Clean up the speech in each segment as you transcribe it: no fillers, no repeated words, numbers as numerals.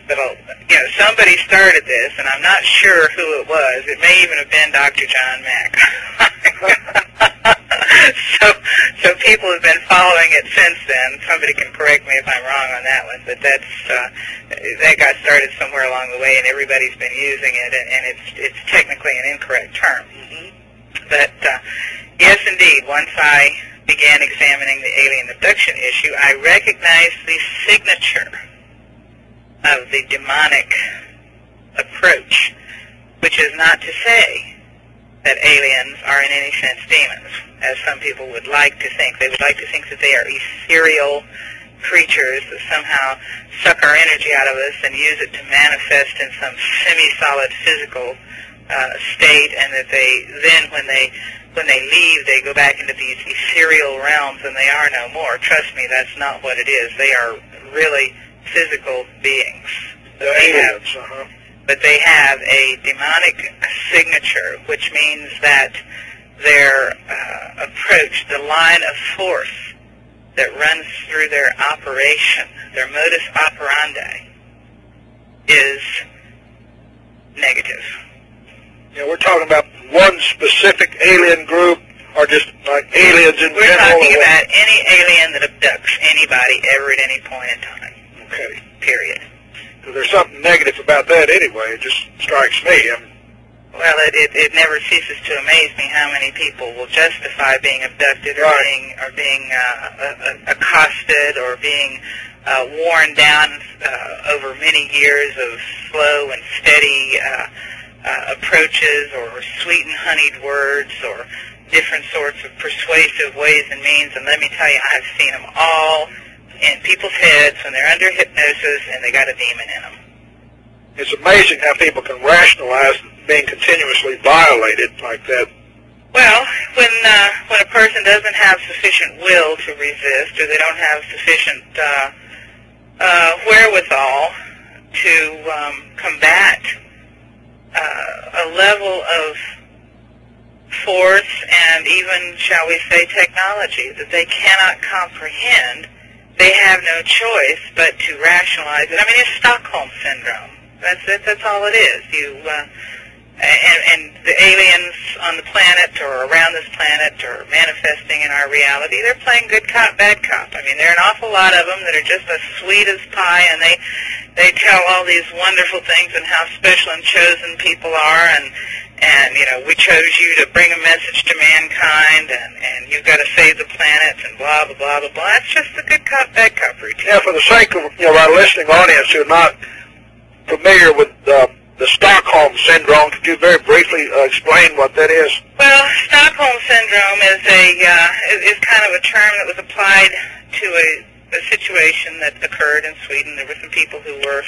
But somebody started this, and I'm not sure who it was. It may even have been Dr. John Mack. So people have been following it since then. Somebody can correct me if I'm wrong on that one, but that got started somewhere along the way, and everybody's been using it, and it's technically an incorrect term. But yes, indeed, once I began examining the alien abduction issue, I recognized the signature of the demonic approach, which is not to say that aliens are in any sense demons, as some people would like to think. They would like to think that they are ethereal creatures that somehow suck our energy out of us and use it to manifest in some semi-solid physical state, and that they then, when they leave, they go back into these ethereal realms and they are no more. Trust me, that's not what it is. They are really physical beings. But they have a demonic signature, which means that their approach, the line of force that runs through their operation, their modus operandi, is negative. We're talking about one specific alien group, or just like aliens in general? We're talking about any alien that abducts anybody ever at any point in time. Okay. Period. So there's something negative about that anyway. It just strikes me. Well, it never ceases to amaze me how many people will justify being abducted or being accosted or being worn down over many years of slow and steady approaches, or sweet and honeyed words, or different sorts of persuasive ways and means. And let me tell you, I've seen them all in people's heads when they're under hypnosis and they got a demon in them. It's amazing how people can rationalize being continuously violated like that. Well, when a person doesn't have sufficient will to resist, or they don't have sufficient wherewithal to combat a level of force and even, shall we say, technology that they cannot comprehend, they have no choice but to rationalize it. I mean, it's Stockholm Syndrome. That's all it is. And the aliens on the planet or around this planet or manifesting in our reality, they're playing good cop, bad cop. I mean, there are an awful lot of them that are just as sweet as pie, and they tell all these wonderful things and how special and chosen people are, and we chose you to bring a message to mankind, and you've got to save the planet, and blah, blah, blah, blah, blah. That's just the good cop, bad cop routine. Yeah, for the sake of our listening audience who are not familiar with the Stockholm Syndrome, could you very briefly explain what that is? Well, Stockholm Syndrome is kind of a term that was applied to a situation that occurred in Sweden. There were some people who were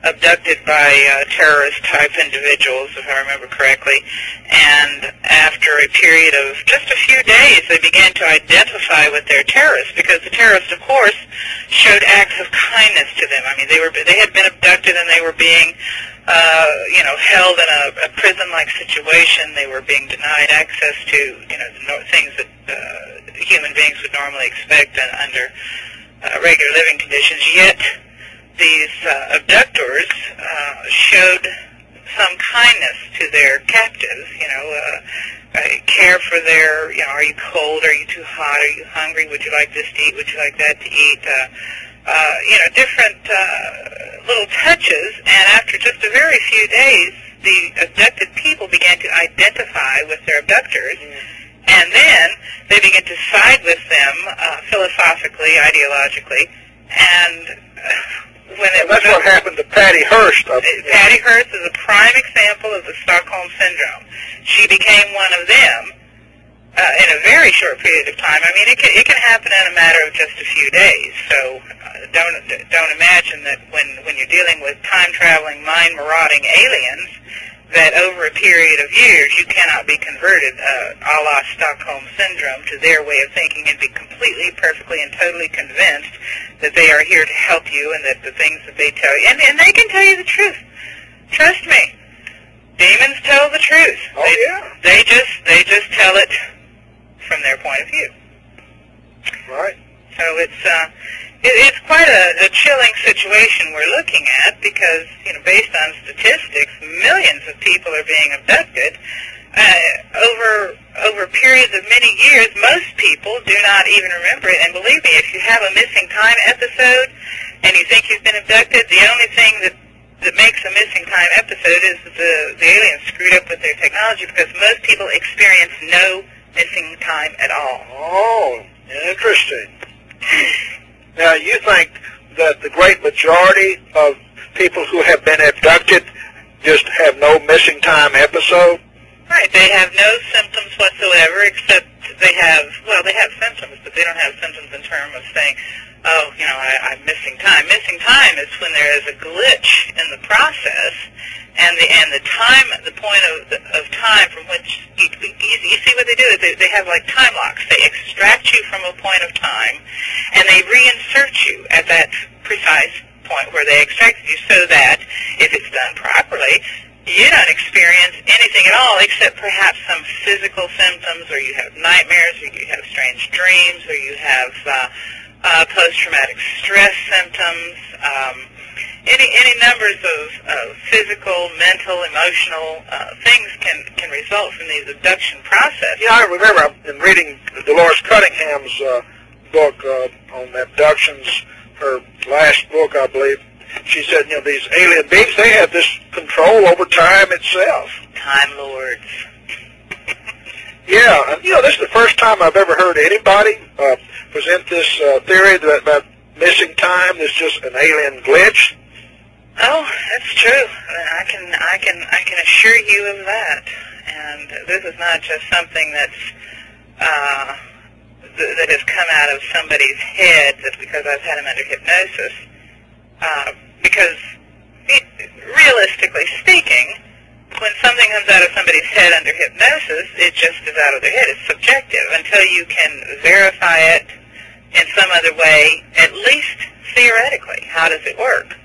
abducted by terrorist-type individuals, if I remember correctly, and after a period of just a few days, they began to identify with their terrorists, because the terrorists, of course, showed acts of kindness to them. I mean, they had been abducted and they were being held in a prison-like situation. They were being denied access to, things that human beings would normally expect under regular living conditions. Yet these abductors showed some kindness to their captives, care for their, are you cold, are you too hot, are you hungry, would you like this to eat, would you like that to eat, different little touches. And after just a very few days, the abducted people began to identify with their abductors, and then they began to side with them philosophically, ideologically, and that's what happened to Patty Hearst. Patty Hearst is a prime example of the Stockholm Syndrome. She became one of them in a very short period of time. I mean, it can happen in a matter of just a few days. So don't imagine that when you're dealing with time-traveling, mind-marauding aliens, that over a period of years you cannot be converted a la Stockholm Syndrome to their way of thinking and be completely, perfectly, and totally convinced that they are here to help you and that the things that they tell you, and they can tell you the truth. Trust me. Demons tell the truth. They just tell it from their point of view. Right. So It's quite a chilling situation we're looking at because, based on statistics, millions of people are being abducted. Over periods of many years, most people do not even remember it. And believe me, if you have a missing time episode and you think you've been abducted, the only thing that makes a missing time episode is the aliens screwed up with their technology, because most people experience no missing time at all. Oh, interesting. Now, you think that the great majority of people who have been abducted just have no missing time episode? Right. They have no symptoms whatsoever, except they have symptoms, but they don't have symptoms in terms of saying, oh, I'm missing time. Missing time is when there is a glitch in the process, and the point of time from which you see what they do is they have like time locks. They extract you from a point of time, and they reinsert you at that precise point where they extracted you, so that if it's done properly, you don't experience anything at all except perhaps some physical symptoms, or you have nightmares, or you have strange dreams, or you have post-traumatic stress symptoms. Any numbers of physical, mental, emotional things can result from these abduction processes. Yeah, I remember I've been reading Dolores Cunningham's book on abductions, her last book, I believe. She said, these alien beings, they have this control over time itself. Time lords. Yeah, and this is the first time I've ever heard anybody present this theory that missing time is just an alien glitch. Oh, that's true. I can assure you of that. And this is not just something that has come out of somebody's head just because I've had them under hypnosis. Because realistically speaking, when something comes out of somebody's head under hypnosis, it just is out of their head. It's subjective until you can verify it in some other way, at least theoretically. How does it work?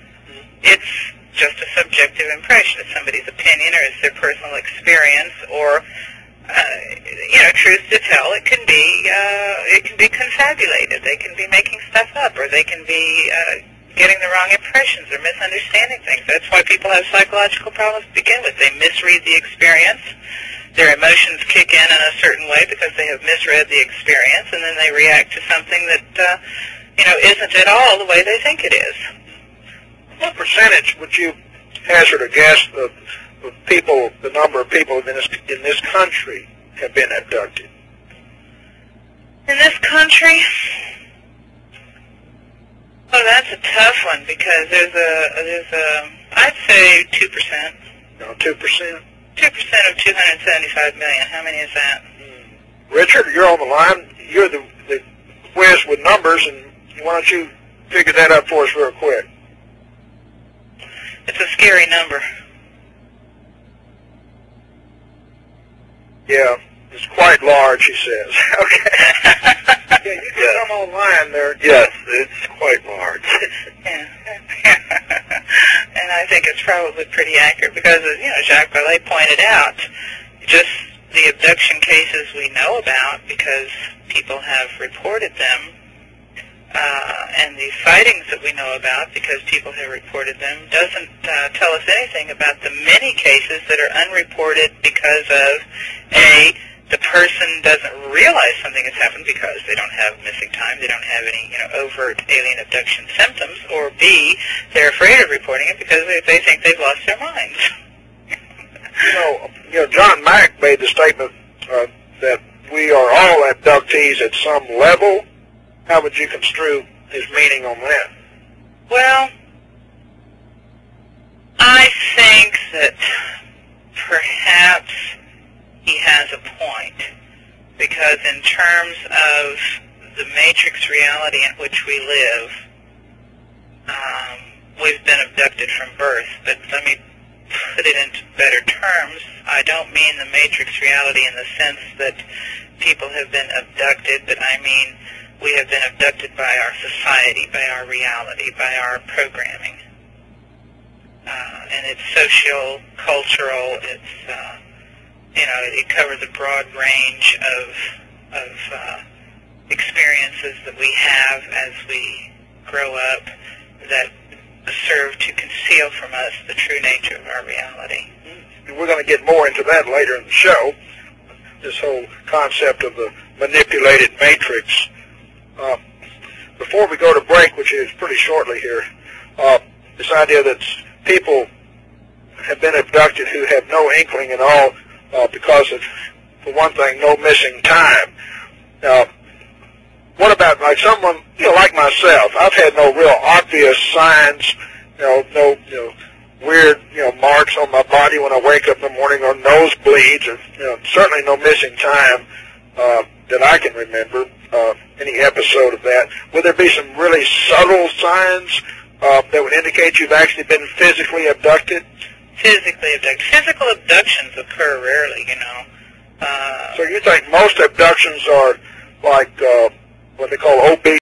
It's just a subjective impression. It's somebody's opinion, or it's their personal experience, or truth to tell, it can be confabulated. They can be making stuff up, or they can be getting the wrong impressions or misunderstanding things. That's why people have psychological problems to begin with. They misread the experience. Their emotions kick in a certain way because they have misread the experience, and then they react to something that isn't at all the way they think it is. What percentage would you hazard a guess of people, the number of people in this country have been abducted? In this country? Oh, that's a tough one, because there's a I'd say 2%. No, 2%? 2% of 275 million. How many is that? Richard, you're on the line. You're the whiz with numbers, and why don't you figure that out for us real quick? It's a scary number. Yeah, it's quite large, he says. Okay. Yeah, you can come online there. Yes, it's quite large. Yeah. And I think it's probably pretty accurate because, as Jacques Vallée pointed out, just the abduction cases we know about, because people have reported them, and the sightings that we know about because people have reported them, doesn't tell us anything about the many cases that are unreported because of, A, the person doesn't realize something has happened because they don't have missing time, they don't have any overt alien abduction symptoms, or B, they're afraid of reporting it because they think they've lost their minds. John Mack made the statement that we are all abductees at some level. How would you construe his meaning on that? Well, I think that perhaps he has a point, because in terms of the matrix reality in which we live, we've been abducted from birth. But let me put it into better terms. I don't mean the matrix reality in the sense that people have been abducted, but I mean we have been abducted by our society, by our reality, by our programming. And it's social, cultural, it's, it covers a broad range of experiences that we have as we grow up that serve to conceal from us the true nature of our reality. We're going to get more into that later in the show, this whole concept of the manipulated matrix. Before we go to break, which is pretty shortly here, this idea that people have been abducted who have no inkling at all because of, for one thing, no missing time. What about like someone, like myself? I've had no real obvious signs, no weird, marks on my body when I wake up in the morning, or nosebleeds, or certainly no missing time that I can remember. Any episode of that. Would there be some really subtle signs that would indicate you've actually been physically abducted? Physically abducted. Physical abductions occur rarely, So you think most abductions are like what they call OB